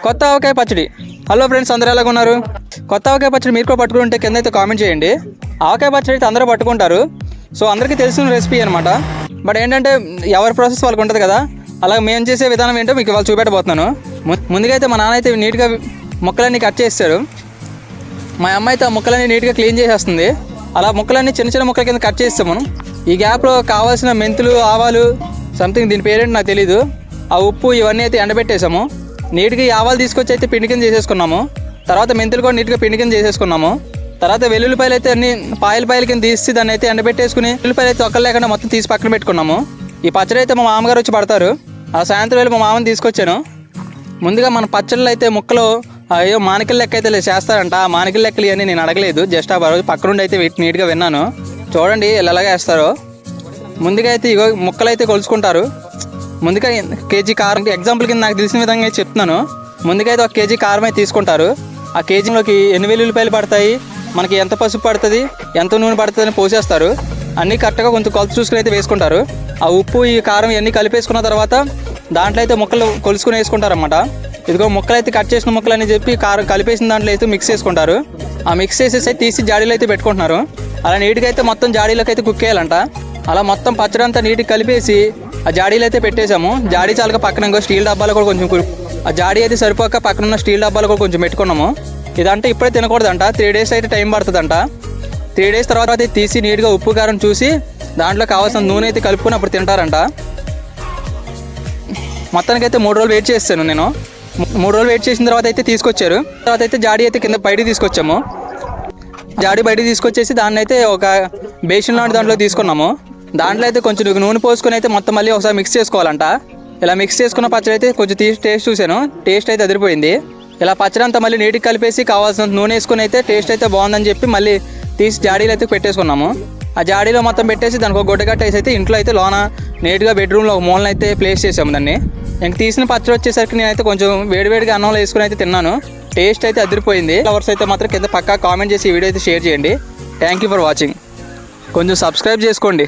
కొత్త ఆవకాయ పచ్చడి. Hello friends, అందరూ ఎలాగ ఉన్నారు? కొత్త ఆవకాయ పచ్చడి మీరు కూడా పట్టుకుంటే కింద అయితే కామెంట్ చేయండి. ఆవకాయ పచ్చడి అయితే అందరూ పట్టుకుంటారు, సో అందరికీ తెలిసిన రెసిపీ అనమాట. బట్ ఏంటంటే ఎవరి ప్రాసెస్ వాళ్ళకి ఉంటుంది కదా, అలాగే మేము చేసే విధానం ఏంటో మీకు వాళ్ళు చూపెట్టబోతున్నాను. ముందుగా అయితే మా నాన్న అయితే నీట్గా ముక్కలన్నీ కట్ చేస్తారు. మా అమ్మ అయితే ఆ ముక్కలన్నీ నీట్గా క్లీన్ చేసేస్తుంది. అలా ముక్కలన్నీ చిన్న చిన్న ముక్కల కింద కట్ చేస్తాము. ఈ గ్యాప్లో కావాల్సిన మెంతులు, ఆవాలు, సంథింగ్ దీని పేరేంటి నాకు తెలీదు, ఆ ఉప్పు ఇవన్నీ అయితే ఎండబెట్టేసాము. నీట్గా ఈ ఆవాలు తీసుకొచ్చి అయితే పిండి కింద చేసేసుకున్నాము. తర్వాత మెంతులు కూడా నీట్గా పిండి కింద చేసేసుకున్నాము. తర్వాత వెల్లుల్లిపాయలు అయితే అన్ని పాయల కింద తీసి దాన్ని అయితే ఎండబెట్టేసుకుని వెల్లుల్లిపాయలు అయితే ఒక్కలు లేకుండా మొత్తం తీసి పక్కన పెట్టుకున్నాము. ఈ పచ్చడి అయితే మా మామగారు వచ్చి పడతారు. ఆ సాయంత్రం వేళ మా మామని తీసుకొచ్చాను. ముందుగా మన పచ్చళ్ళు అయితే ముక్కలు అయ్యో మానికల లెక్క అయితే చేస్తారంట. ఆ మానికల లెక్కలు ఇవన్నీ నేను అడగలేదు, జస్ట్ ఆ రోజు పక్క నుండి అయితే నీట్గా విన్నాను. చూడండి ఎలాగ వేస్తారో. ముందుగా అయితే ఇగో ముక్కలు అయితే కొలుచుకుంటారు. ముందుగా కేజీ కారం, ఎగ్జాంపుల్ కింద నాకు తెలిసిన విధంగా చెప్తున్నాను. ముందుగా అయితే 1 కేజీ కారం అయితే తీసుకుంటారు. ఆ కేజీలోకి ఎన్ని వెల్లుల్లిపాయలు పడతాయి, మనకి ఎంత పసుపు పడుతుంది, ఎంత నూనె పడుతుంది అని పోసేస్తారు. అన్నీ కరెక్ట్గా కొంచెం కొలత చూసుకుని అయితే వేసుకుంటారు. ఆ ఉప్పు, ఈ కారం ఇవన్నీ కలిపేసుకున్న తర్వాత దాంట్లో అయితే ముక్కలు కొలుసుకుని వేసుకుంటారన్నమాట. ఇదిగో ముక్కలు అయితే కట్ చేసిన ముక్కలు అని చెప్పి కారం కలిపేసిన దాంట్లో అయితే మిక్స్ చేసుకుంటారు. ఆ మిక్స్ చేసేసి తీసి జాడీలో అయితే పెట్టుకుంటున్నారు. అలా నీట్గా అయితే మొత్తం జాడీలోకి అయితే కుక్ చేయాలంట. అలా మొత్తం పచ్చడి అంతా నీట్గా కలిపేసి ఆ జాడీలో అయితే పెట్టేసాము. జాడీ చాలుగా పక్కన ఇంకో స్టీల్ డబ్బాలు కూడా కొంచెం, ఆ జాడీ అయితే సరిపోక పక్కన ఉన్న స్టీల్ డబ్బాలు కూడా కొంచెం పెట్టుకున్నాము. ఇదంటే ఇప్పుడే తినకూడదంట, 3 days అయితే టైం పడుతుందంట. 3 days తర్వాత అయితే తీసి నీట్గా ఉప్పు కారం చూసి దాంట్లో కావాల్సిన నూనె అయితే కలుపుకొని అప్పుడు తింటారంట. మొత్తానికి అయితే 3 రోజులు వెయిట్ చేస్తాను నేను. 3 రోజులు వెయిట్ చేసిన తర్వాత అయితే తీసుకొచ్చారు. తర్వాత అయితే జాడీ అయితే కింద బయటికి తీసుకొచ్చాము. జాడీ బయటికి తీసుకొచ్చేసి దాన్ని అయితే ఒక బేసిన్ లాంటి దాంట్లో తీసుకున్నాము. దాంట్లో అయితే కొంచెం నూనె పోసుకొని అయితే మొత్తం మళ్ళీ ఒకసారి మిక్స్ చేసుకోవాలంట. ఇలా మిక్స్ చేసుకున్న పచ్చడి అయితే కొంచెం టేస్ట్ చూశాను, టేస్ట్ అయితే అదిరిపోయింది. ఇలా పచ్చడి అంతా మళ్ళీ నీటికి కలిపేసి కావాల్సిన నూనె వేసుకొని అయితే టేస్ట్ అయితే బాగుందని చెప్పి మళ్ళీ తీసి జాడీలో అయితే పెట్టేసుకున్నాము. ఆ జాడీలో మొత్తం పెట్టేసి దానికి ఒక గుడ్డ కట్టేసి అయితే ఇంట్లో అయితే లోన నీట్గా బెడ్రూమ్లో ఒక మూలన అయితే ప్లేస్ చేసాము దాన్ని. ఇంక తీసిన పచ్చడి వచ్చేసరికి నేనైతే కొంచెం వేడివేడిగా అన్నంలో వేసుకుని అయితే తిన్నాను. టేస్ట్ అయితే అదిరిపోయింది. ఫ్లవర్స్ అయితే మాత్రం కింద పక్కా కామెంట్ చేసి ఈ వీడియో అయితే షేర్ చేయండి. Thank you for watching. కొంచెం సబ్స్క్రైబ్ చేసుకోండి.